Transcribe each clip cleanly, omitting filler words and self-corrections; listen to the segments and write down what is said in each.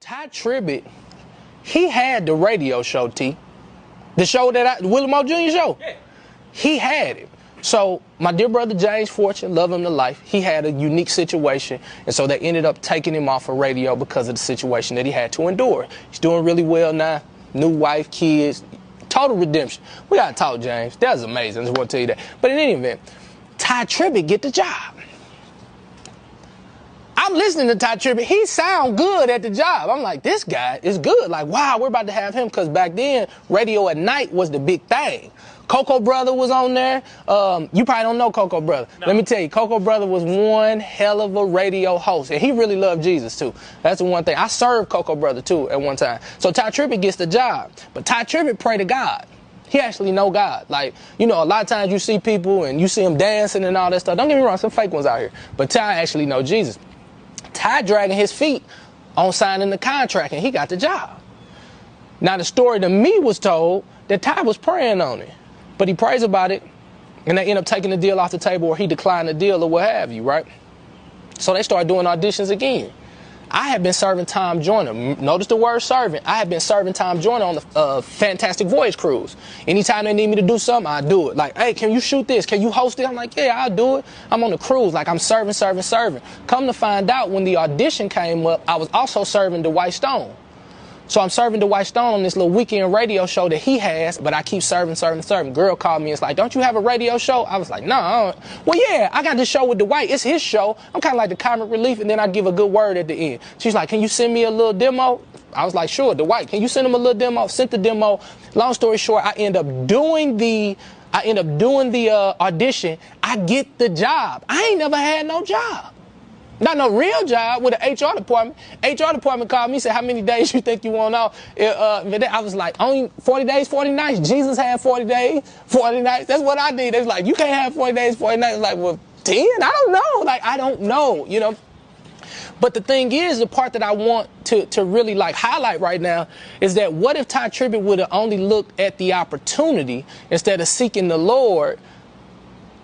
Tye Tribbett, he had the radio show, T. The show that Willis Moore Jr. show. Yeah. He had it. So my dear brother James Fortune, love him to life, he had a unique situation, and so they ended up taking him off of radio because of the situation that he had to endure. He's doing really well now, new wife, kids, total redemption. We gotta talk, James. That's amazing. I just want to tell you that. But in any event, Tye Tribbett get the job. I'm listening to Tye Tribbett. He sound good at the job. I'm like, this guy is good. Like, wow, we're about to have him, because back then, radio at night was the big thing. Coco Brother was on there. You probably don't know Coco Brother. No. Let me tell you, Coco Brother was one hell of a radio host, and he really loved Jesus, too. That's the one thing. I served Coco Brother, too, at one time. So Tye Tribbett gets the job, but Tye Tribbett pray to God. He actually know God. Like, you know, a lot of times you see people, and you see them dancing and all that stuff. Don't get me wrong, some fake ones out here. But Tye actually know Jesus. Tye dragging his feet on signing the contract, and he got the job. Now, the story to me was told that Tye was praying on it, but he prays about it, and they end up taking the deal off the table, or he declined the deal, or what have you, right? So they started doing auditions again. I have been serving Tom Joyner. Notice the word serving. I have been serving Tom Joyner on the Fantastic Voyage cruise. Anytime they need me to do something, I do it. Like, hey, can you shoot this? Can you host it? I'm like, yeah, I'll do it. I'm on the cruise. Like, I'm serving. Come to find out, when the audition came up, I was also serving Dwight Stone. So I'm serving Dwight Stone on this little weekend radio show that he has, but I keep serving. Girl called me and it's like, don't you have a radio show? I was like, no. I don't. Well, yeah, I got this show with Dwight. It's his show. I'm kind of like the comic relief, and then I give a good word at the end. She's like, can you send me a little demo? I was like, sure, Dwight, can you send him a little demo? Sent the demo. Long story short, I end up doing the audition. I get the job. I ain't never had no job. Not no real job with the HR department. HR department called me and said, how many days you think you want off? I was like, only 40 days, 40 nights. Jesus had 40 days, 40 nights. That's what I did. They was like, you can't have 40 days, 40 nights. I was like, well, 10? I don't know. Like, I don't know, you know. But the thing is, the part that I want to really like highlight right now is that what if Tye Tribbett would have only looked at the opportunity instead of seeking the Lord?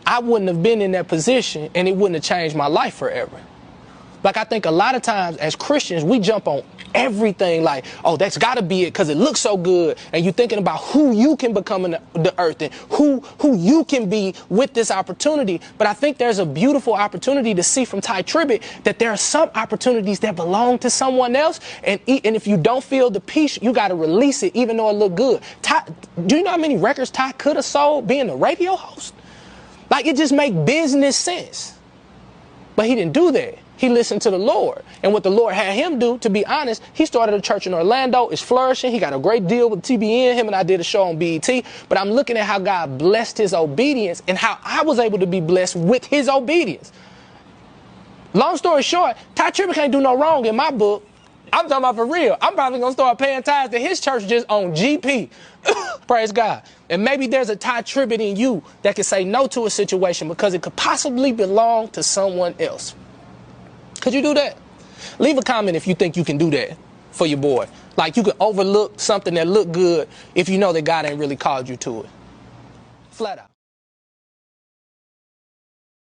I wouldn't have been in that position, and it wouldn't have changed my life forever. Like, I think a lot of times as Christians, we jump on everything like, oh, that's got to be it because it looks so good. And you're thinking about who you can become in the earth and who you can be with this opportunity. But I think there's a beautiful opportunity to see from Tye Tribbett that there are some opportunities that belong to someone else. And if you don't feel the peace, you got to release it even though it look good. Do you know how many records Tye could have sold being a radio host? Like, it just make business sense. But he didn't do that. He listened to the Lord. And what the Lord had him do, to be honest, he started a church in Orlando. It's flourishing. He got a great deal with TBN. Him and I did a show on BET. But I'm looking at how God blessed his obedience and how I was able to be blessed with his obedience. Long story short, Tye Tribbett can't do no wrong in my book. I'm talking about for real. I'm probably going to start paying tithes to his church just on GP. Praise God. And maybe there's a Tye Tribbett in you that can say no to a situation because it could possibly belong to someone else. Could you do that? Leave a comment if you think you can do that for your boy. Like, you can overlook something that looked good if you know that God ain't really called you to it. Flat out.